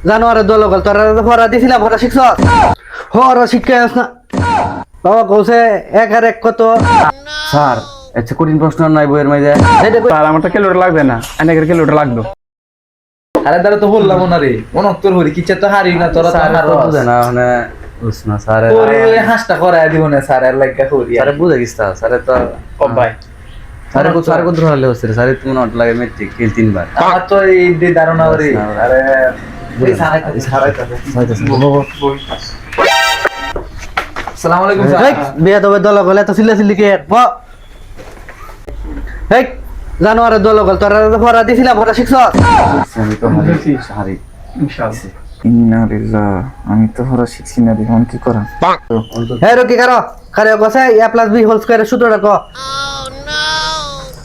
জানোয়ারের দল গল তোরা পড়া দিছিলাম পড়া শিখছ হরা শিক্ষা আস না বাবা কৌছে এক আর এক কত স্যার আচ্ছা কঠিন প্রশ্ন নাই বইয়ের মাঝে স্যার আমার তো কিলোটা লাগবে না অনেকের কিলোটা লাগবে। আরে দাঁড়া তো বললাম না রে অনত্তর হরি কিচ্ছা তো হারি না তোরা তো স্যার তো হারো বুঝে না মানে বুঝছ না স্যার ওরে ওই হাঁসটা করায় দিব না স্যার এর লাগা হরি স্যার বুঝে গেছিস স্যার তো ও ভাই স্যার কত হলে হচ্ছে স্যার তুমি নট লাগে মেট্রিক কিল তিনবার আমার তো এই ধারণা ওরে আরে এই সারাই আসসালামু আলাইকুম স্যার বিয়া তবে দল গল এত সিল্লা সিল্লি কে হেই জানোয়ারের দল গল তোরা পড়া দিছিলাম পড়া শিখছ আমি তো হারি ইনশাআল্লাহ। আমি তো হরা শিখছি না রে এখন কি করা হে রকি কারো কারে কসে a + b হোল স্কয়ারের সূত্রটা ক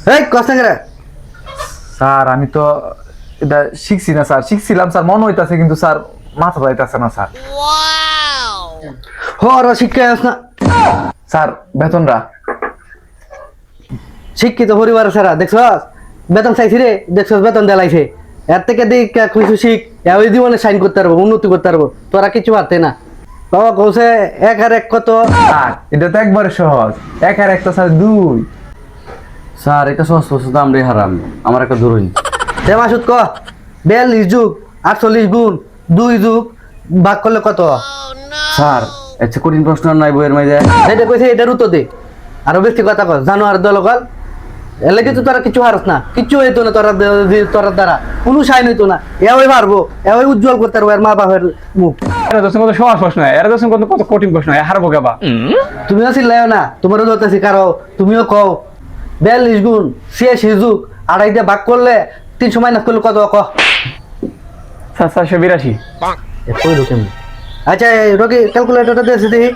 হেই কসে করে স্যার আমি তো এটা শিখছি না স্যার শিখছিলাম স্যার মনে হইতাছে কিন্তু স্যার মাথা যাইতাছে না স্যার হরা শিক্ষা আস না স্যার বেতনরা শিক্ষিত পরিবার ছাড়া দেখছ বেতন চাইছি রে দেখছ বেতন দেলাইছে এর থেকে দেখ কিছু শিখ ওই জীবনে সাইন করতে পারবো উন্নতি করতে পারবো তোরা কিছু পারতে না বাবা কৌছে এক আর এক কত স্যার এটা তো একবারে সহজ এক আর একটা স্যার দুই স্যার এটা সহজ প্রশ্ন তো আমরাই হারাম আমার একটা ধরুন তে মাসুদ ক 42 যুগ 48 গুণ 2 যুগ ভাগ করলে কত স্যার আচ্ছা কঠিন প্রশ্ন নাই বইয়ের মাঝে এটা কইছে এটার উত্তর দে আরো বেশি কথা কর জানোয়ার দলগল এর লাগে তো তোরা কিছু হারস না কিচ্ছু হইতো না তোরা দ্বারা কোনো সাইন হইতো না এওই পারবো এওই উজ্জ্বল করতে পারবো এর মা বাপের মুখ এরা দর্শন কত সহজ প্রশ্ন এরা দর্শন কত কঠিন প্রশ্ন হারবো কেবা তুমিও চিল্লাইও না তোমারও ধরতেছি কারো তুমিও কও 42 গুণ 86 যুগ আড়াই দিয়ে ভাগ করলে 300 মাইনাস করলে কত ক 782। কই রকম আচ্ছা রকি ক্যালকুলেটরটা দিয়েছি দেখি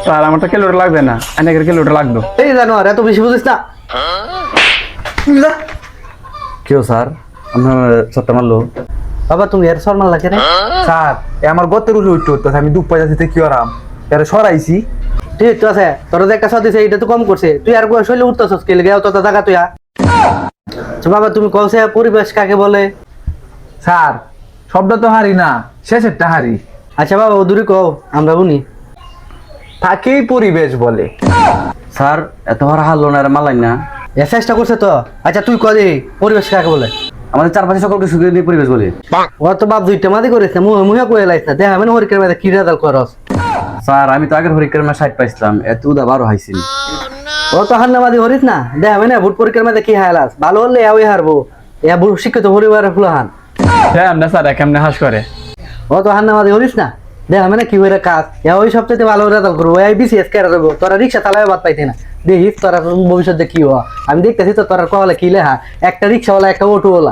স্যার আমার তো কিলোটা লাগবে না অনেকের কিলোটা লাগবে। এই জানোয়ার এত বেশি বুঝিস না কেউ স্যার আপনার ছট্টা মারলো বাবা তুমি এর শর্মা লাগে রে স্যার এ আমার গতের উঠে উঠতে হইতাছে আমি দুপ পাইতাছি কি আরাম এরা সরাইছি ঠিক তো আছে তোর যে একটা দিছে এটা তো কম করছে তুই আর শৈলে উঠতেছস কে লেগে অত জায়গা তুই আচ্ছা বাবা তুমি কওছে পরিবেশ কাকে বলে স্যার শব্দ তো হারি না শেষেরটা হারি আচ্ছা বাবা দূরে কও আমরা শুনি তাকেই পরিবেশ বলে স্যার এত হারা হারলো না এরা মালাই না এ চেষ্টা করছে তো আচ্ছা তুই কদি পরিবেশ কাকে বলে আমাদের চারপাশে সকলকে সুখে দিয়ে পরিবেশ বলে ও তো বাপ দুইটা মাদি করিস না মুহে কয়ে লাইছ না দেখা মানে হরিকের মধ্যে কি রেজাল্ট করস স্যার আমি তো আগের হরিকের মাস 60 পাইছিলাম এত উদা 12 হাইছিল ও তো হান্নামাদি হরিস না দেখা মানে ভোট পরীক্ষার মধ্যে কি হালাস ভালো হলে ওই হারবো এ শিক্ষিত পরিবারের ফুলাহান হ্যাঁ আমরা স্যার কেমনে হাস করে ও তো হান্নামাদি হরিস না দেখা মানে কি হইরা কাজ ওই সবচেয়ে ভালো রেজাল্ট করবো ওই বিসিএস কেরা দেবো তোরা রিক্সা চালাবে বাদ পাইতে না দেখিস তোরা ভবিষ্যতে কি হওয়া আমি দেখতেছি তো তোরা কলে কি লেহা একটা রিক্সাওয়ালা একটা অটোওয়ালা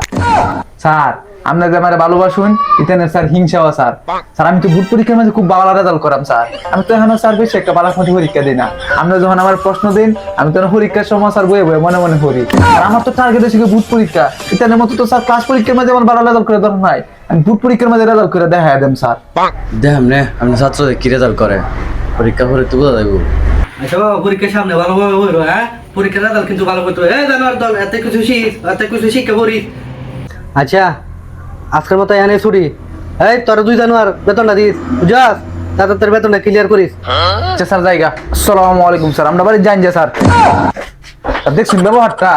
স্যার আপনার যে আমার ভালোবাসুন ইতানের স্যার হিংসাও স্যার স্যার আমি তো বুট পরীক্ষার মাঝে খুব ভালো রেজাল্ট করাম স্যার আমি তো এখনো স্যার বেশি একটা বালাফাটি পরীক্ষা দিই না আমরা যখন আমার প্রশ্ন দিন আমি তখন পরীক্ষার সময় স্যার বয়ে বয়ে মনে মনে করি আর আমার তো টার্গেট হচ্ছে বুট পরীক্ষা ইতানের মতো তো স্যার ক্লাস পরীক্ষার মাঝে আমার ভালো রেজাল্ট করে দরকার নাই আমি বুট পরীক্ষার মাঝে রেজাল্ট করে দেখা দেন স্যার দেখাম নে আমি ছাত্রদের কি রেজাল্ট করে পরীক্ষা করে তো বোঝা যাবো আচ্ছা বাবা পরীক্ষার সামনে ভালোভাবে হইব হ্যাঁ পরীক্ষার রেজাল্ট কিন্তু ভালো করতে হবে জানোয়ার দল এত কিছু শিক্ষা করি আচ্ছা আজকের মতো এনে ছুটি এই তোর 2 জানুয়ার বেতনটা দিস বুঝাস তাতে তোর বেতনটা ক্লিয়ার করিস আচ্ছা স্যার জায়গা আসসালামু আলাইকুম স্যার আমরা বাড়ি যাই যে স্যার দেখছেন ব্যবহারটা